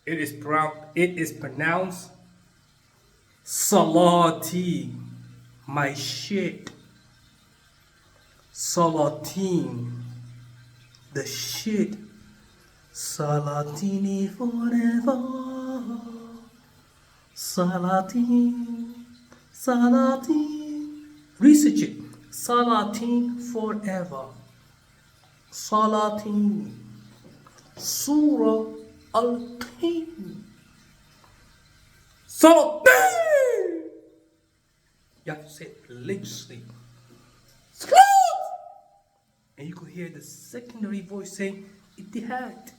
It is pronounced Salati. My shit. Salatin. The shit. Salatini forever. Salatin. Salatin. Research it. Salatin forever. Salatin. Surah Al-Tin. Salatin. You have to say it religiously. And you could hear the secondary voice saying Ittihad.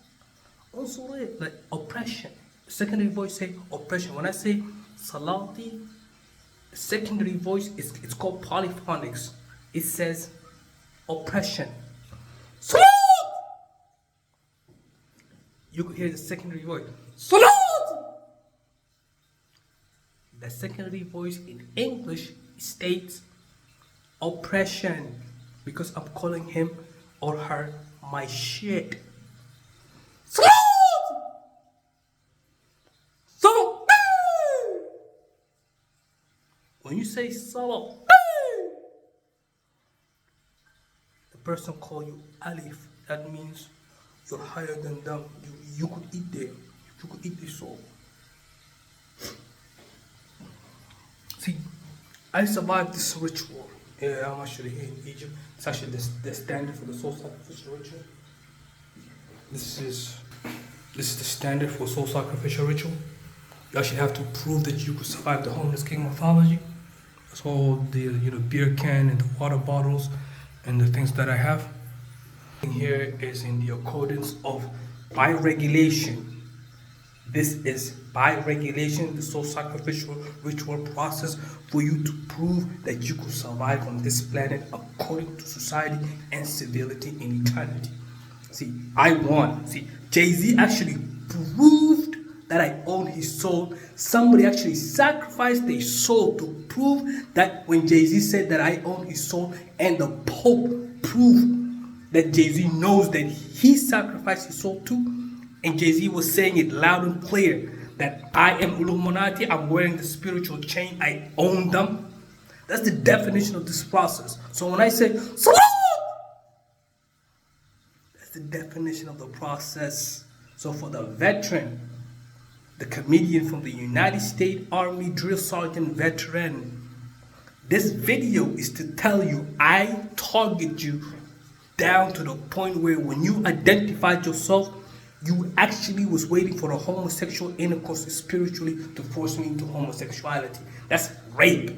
Also like oppression. Secondary voice saying oppression. When I say Salati, secondary voice it's called polyphonics. It says oppression. Salat! You could hear the secondary voice. Salat! The secondary voice in English states oppression, because I'm calling him or her my shit. Salat! Salat! When you say salat, the person call you alif. That means you're higher than them. You could eat there. You could eat this soul. See, I survived this ritual. I'm actually here in Egypt. It's actually the standard for the soul sacrificial ritual. This is the standard for soul sacrificial ritual. You actually have to prove that you could survive the homeless king mythology. That's all the beer can and the water bottles and the things that I have. Here is in the accordance of by regulation. This is by regulation, the soul sacrificial ritual process for you to prove that you could survive on this planet according to society and civility in eternity. See, I won. See, Jay-Z actually proved that I own his soul. Somebody actually sacrificed their soul to prove that when Jay-Z said that I own his soul, and the Pope proved that Jay-Z knows that he sacrificed his soul too. And Jay-Z was saying it loud and clear that I am Illuminati, I'm wearing the spiritual chain, I own them. That's the definition of this process. So when I say, Salat! That's the definition of the process. So for the veteran, the comedian from the United States Army Drill Sergeant veteran, this video is to tell you I target you down to the point where when you identified yourself, you actually was waiting for a homosexual intercourse spiritually to force me into homosexuality. That's rape.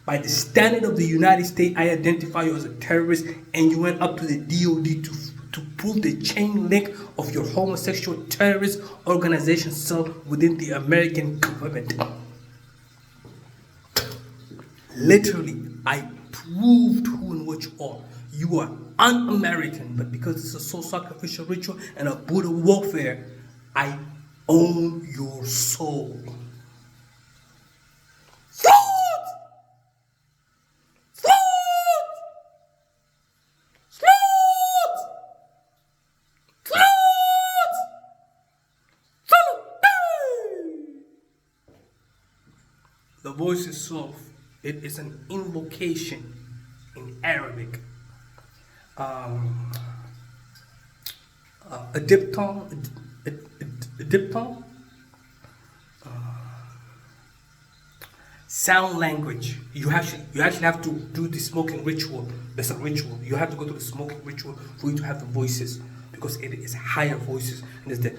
By the standard of the United States, I identify you as a terrorist, and you went up to the DOD to prove the chain link of your homosexual terrorist organization cell within the American government. Literally, I proved who and what you are. You are un-American, but because it's a soul sacrificial ritual and a Buddha warfare, I own your soul. Slut! Slut! Slut! Slut! Slut! The voice itself, it is an invocation in Arabic. A diphthong, sound language. You actually have to do the smoking ritual. There's a ritual. You have to go to the smoking ritual for you to have the voices, because it is higher voices. And there's the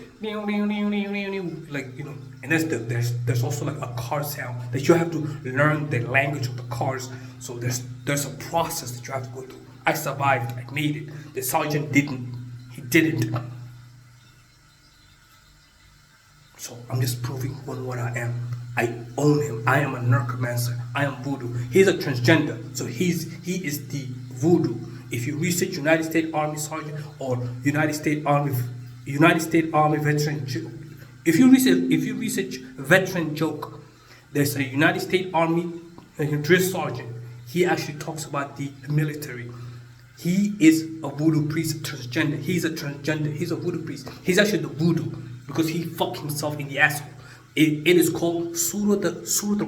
and there's also like a car sound that you have to learn the language of the cars. So there's a process that you have to go through. I survived. I made it. The sergeant didn't. He didn't. So I'm just proving what I am. I own him. I am a necromancer. I am voodoo. He's a transgender. So he is the voodoo. If you research United States Army Sergeant or United States Army veteran, if you research veteran joke, there's a United States Army drill sergeant. He actually talks about the military. He is a voodoo priest, transgender. He's a transgender. He's a voodoo priest. He's actually the voodoo. because he fucked himself in the asshole. It is called Surah the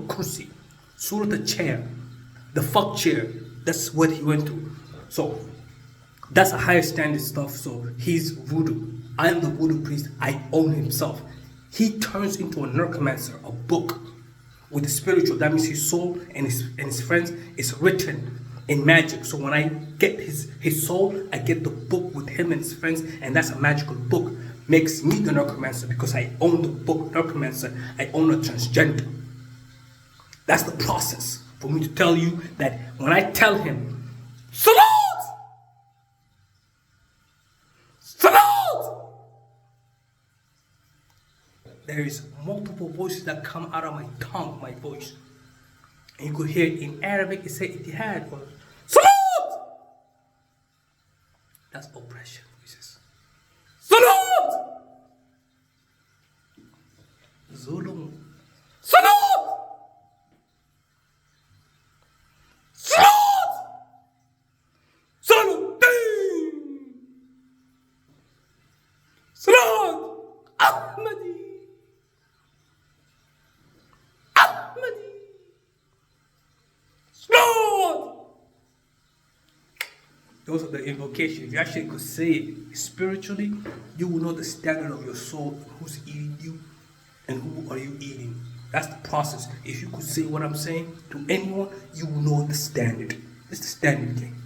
Kursi, Surah the chair, the fuck chair. That's what he went through. So that's a higher standard stuff. So he's voodoo. I am the voodoo priest. I own himself. He turns into a necromancer, a book with the spiritual. That means his soul and his friends is written in magic. So when I get his soul, I get the book with him and his friends, and that's a magical book. Makes me the necromancer because I own the book necromancer. I own a transgender. That's the process for me to tell you that when I tell him, Salute! Salute! There is multiple voices that come out of my tongue, my voice. And you could hear it in Arabic, it said Ittihad or Salute! That's oppression voices. Salute! Zulum. Salute! Salute! Salute! Salute! Ahmadi! Ahmadi! Salute! Those are the invocations. If you actually could say it spiritually, you will know the standard of your soul, who's eating you, and who are you eating. That's the process. If you could say what I'm saying to anyone, you will know the standard. It's the standard thing.